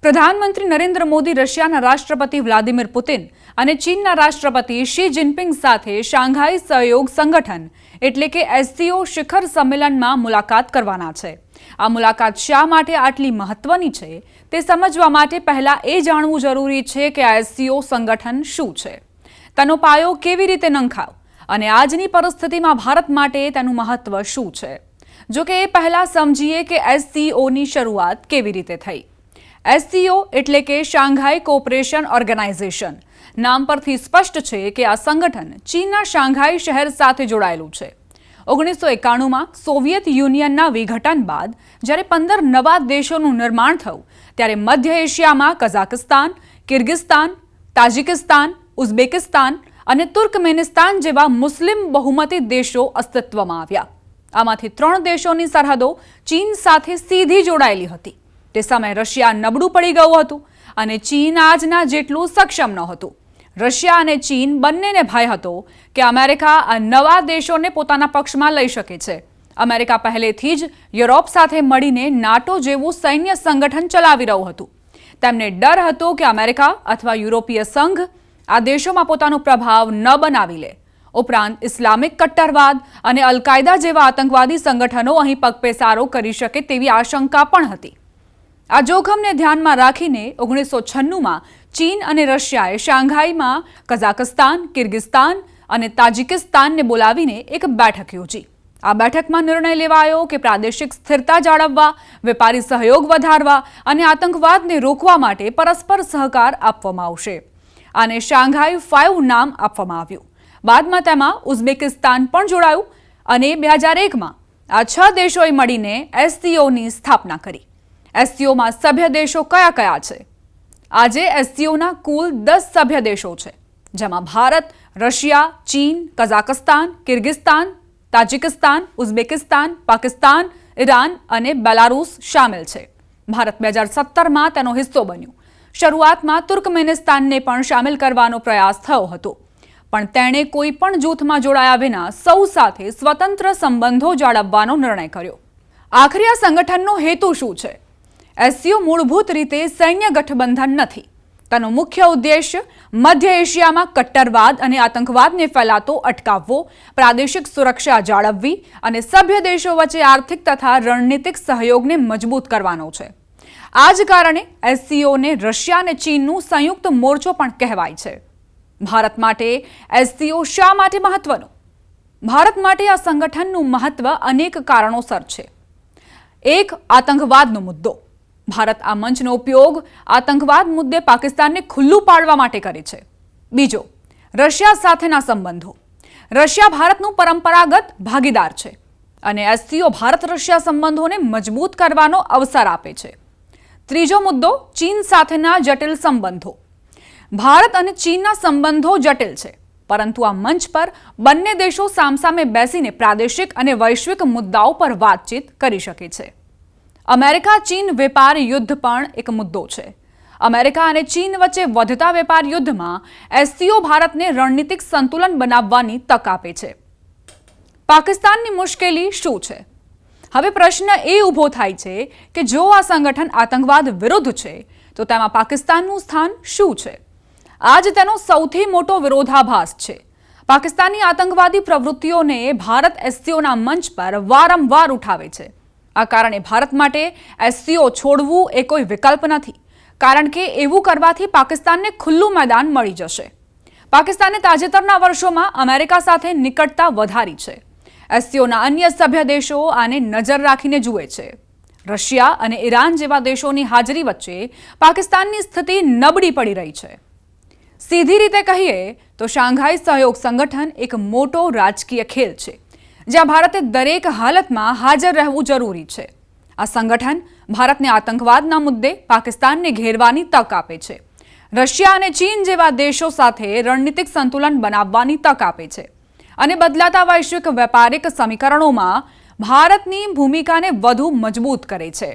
પ્રધાનમંત્રી નરેન્દ્ર મોદી રશિયાના રાષ્ટ્રપતિ વ્લાદિમીર પુતિન અને ચીનના રાષ્ટ્રપતિ શી જિનપિંગ સાથે શાંઘાઈ સહયોગ સંગઠન એટલે કે SCO શિખર સંમેલનમાં મુલાકાત કરવાના છે। આ મુલાકાત શા માટે આટલી મહત્વની છે તે સમજવા માટે પહેલા એ જાણવું જરૂરી છે કે આ SCO સંગઠન શું છે, તેનો પાયો કેવી રીતે નંખાવ અને આજની પરિસ્થિતિમાં ભારત માટે તેનું મહત્વ શું છે। જો કે એ પહેલા સમજીએ કે SCO ની શરૂઆત કેવી રીતે થઈ। SCO એટલે કે શાંઘાઈ કોઓપરેશન ઓર્ગેનાઇઝેશન નામ પરથી સ્પષ્ટ છે કે આ સંગઠન ચીનના શાંઘાઈ શહેર સાથે જોડાયેલું છે। 1991માં સોવિયત યુનિયનના વિઘટન બાદ જ્યારે 15 નવા દેશોનું નિર્માણ થયું ત્યારે મધ્ય એશિયામાં કઝાકસ્તાન, કિર્ગિસ્તાન, તાજિકિસ્તાન, ઉઝબેકિસ્તાન અને તુર્કમેનિસ્તાન જેવા મુસ્લિમ બહુમતી દેશો અસ્તિત્વમાં આવ્યા। આમાંથી 3 દેશોની સરહદો ચીન સાથે સીધી જોડાયેલી હતી। તે સમયે રશિયા નબળું પડી ગયું હતું અને ચીન આજના જેટલું સક્ષમ ન હતું। રશિયા અને ચીન બંનેને ભય હતો કે અમેરિકા આ નવા દેશોને પોતાના પક્ષમાં લઈ શકે છે। અમેરિકા પહેલેથી જ યુરોપ સાથે મળીને નાટો જેવું સૈન્ય સંગઠન ચલાવી રહ્યું હતું। તેમને ડર હતો કે અમેરિકા અથવા યુરોપીય સંઘ આ દેશોમાં પોતાનો પ્રભાવ ન બનાવી લે। ઉપરાંત ઇસ્લામિક કટ્ટરવાદ અને અલ કાયદા જેવા આતંકવાદી સંગઠનો અહીં પગપેસારો કરી શકે તેવી આશંકા પણ હતી। આ જોખમને ધ્યાનમાં રાખીને 1996માં ચીન અને રશિયાએ શાંઘાઈમાં કઝાકસ્તાન, કિર્ગિસ્તાન અને તાજિકિસ્તાનને બોલાવીને એક બેઠક યોજી। આ બેઠકમાં નિર્ણય લેવાયો કે પ્રાદેશિક સ્થિરતા જાળવવા, વેપારી સહયોગ વધારવા અને આતંકવાદને રોકવા માટે પરસ્પર સહકાર આપવામાં આવશે। આને શાંઘાઈ 5 નામ આપવામાં આવ્યું। બાદમાં તેમાં ઉઝબેકિસ્તાન પણ જોડાયું અને 2001માં આ 6 દેશોએ મળીને SCOની સ્થાપના કરી। SCOમાં સભ્ય દેશો કયા કયા છે? આજે SCOના કુલ 10 સભ્ય દેશો છે, જેમાં ભારત, રશિયા, ચીન, Kazakhstan, Kyrgyzstan, Tajikistan, Uzbekistan, Pakistan, Iran અને બેલારુસ શામેલ છે। ભારત 2017માં તેનો હિસ્સો બન્યું। શરૂઆતમાં તુર્કમેનિસ્તાનને પણ શામેલ કરવાનો પ્રયાસ થયો હતો, પણ તેણે કોઈ પણ જૂથમાં જોડાયા વિના સૌ સાથે સ્વતંત્ર સંબંધો જાળવવાનો નિર્ણય કર્યો। આખરે આ સંગઠનનો હેતુ શું છે? SCO મૂળભૂત રીતે સૈન્ય ગઠબંધન નથી। તેનો મુખ્ય ઉદ્દેશ્ય મધ્ય એશિયામાં કટ્ટરવાદ અને આતંકવાદને ફેલાતો અટકાવવો, પ્રાદેશિક સુરક્ષા જાળવવી અને સભ્ય દેશો વચ્ચે આર્થિક તથા રણનીતિક સહયોગને મજબૂત કરવાનો છે। આ જ કારણે SCOને રશિયા અને ચીનનું સંયુક્ત મોરચો પણ કહેવાય છે। ભારત માટે SCO શા માટે મહત્વનું? ભારત માટે આ સંગઠનનું મહત્વ અનેક કારણોસર છે। એક, આતંકવાદનો મુદ્દો। ભારત આ મંચનો ઉપયોગ આતંકવાદ મુદ્દે પાકિસ્તાનને ખુલ્લું પાડવા માટે કરે છે। બીજો, રશિયા સાથેના સંબંધો। રશિયા ભારતનું પરંપરાગત ભાગીદાર છે અને SCO ભારત રશિયા સંબંધોને મજબૂત કરવાનો અવસર આપે છે। ત્રીજો મુદ્દો, ચીન સાથેના જટિલ સંબંધો। ભારત અને ચીનના સંબંધો જટિલ છે, પરંતુ આ મંચ પર બંને દેશો સામસામે બેસીને પ્રાદેશિક અને વૈશ્વિક મુદ્દાઓ પર વાતચીત કરી શકે છે। અમેરિકા ચીન વેપાર યુદ્ધ પણ એક મુદ્દો છે। અમેરિકા અને ચીન વચ્ચે વધતા વેપાર યુદ્ધમાં SCO ભારતને રણનીતિક સંતુલન બનાવવાની તક આપે છે। પાકિસ્તાનની મુશ્કેલી શું છે? હવે પ્રશ્ન એ ઊભો થાય છે કે જો આ સંગઠન આતંકવાદ વિરુદ્ધ છે તો તેમાં પાકિસ્તાનનું સ્થાન શું છે? આજ તેનો સૌથી મોટો વિરોધાભાસ છે। પાકિસ્તાની આતંકવાદી પ્રવૃત્તિઓને ભારત SCOના મંચ પર વારંવાર ઉઠાવે છે। આ કારણે ભારત માટે SCO છોડવું એ કોઈ વિકલ્પ નથી, કારણ કે એવું કરવાથી પાકિસ્તાનને ખુલ્લું મેદાન મળી જશે। પાકિસ્તાને તાજેતરના વર્ષોમાં અમેરિકા સાથે નિકટતા વધારી છે। SCOના અન્ય સભ્ય દેશો આને નજર રાખીને જુએ છે। રશિયા અને ઈરાન જેવા દેશોની હાજરી વચ્ચે પાકિસ્તાનની સ્થિતિ નબળી પડી રહી છે। સીધી રીતે કહીએ તો શાંઘાઈ સહયોગ સંગઠન એક મોટો રાજકીય ખેલ છે, જ્યાં ભારતે દરેક હાલતમાં હાજર રહેવું જરૂરી છે। આ સંગઠન ભારતને આતંકવાદના મુદ્દે પાકિસ્તાનને ઘેરવાની તક આપે છે, રશિયા અને ચીન જેવા દેશો સાથે રણનીતિક સંતુલન બનાવવાની તક આપે છે અને બદલાતા વૈશ્વિક વેપારિક સમીકરણોમાં ભારતની ભૂમિકાને વધુ મજબૂત કરે છે।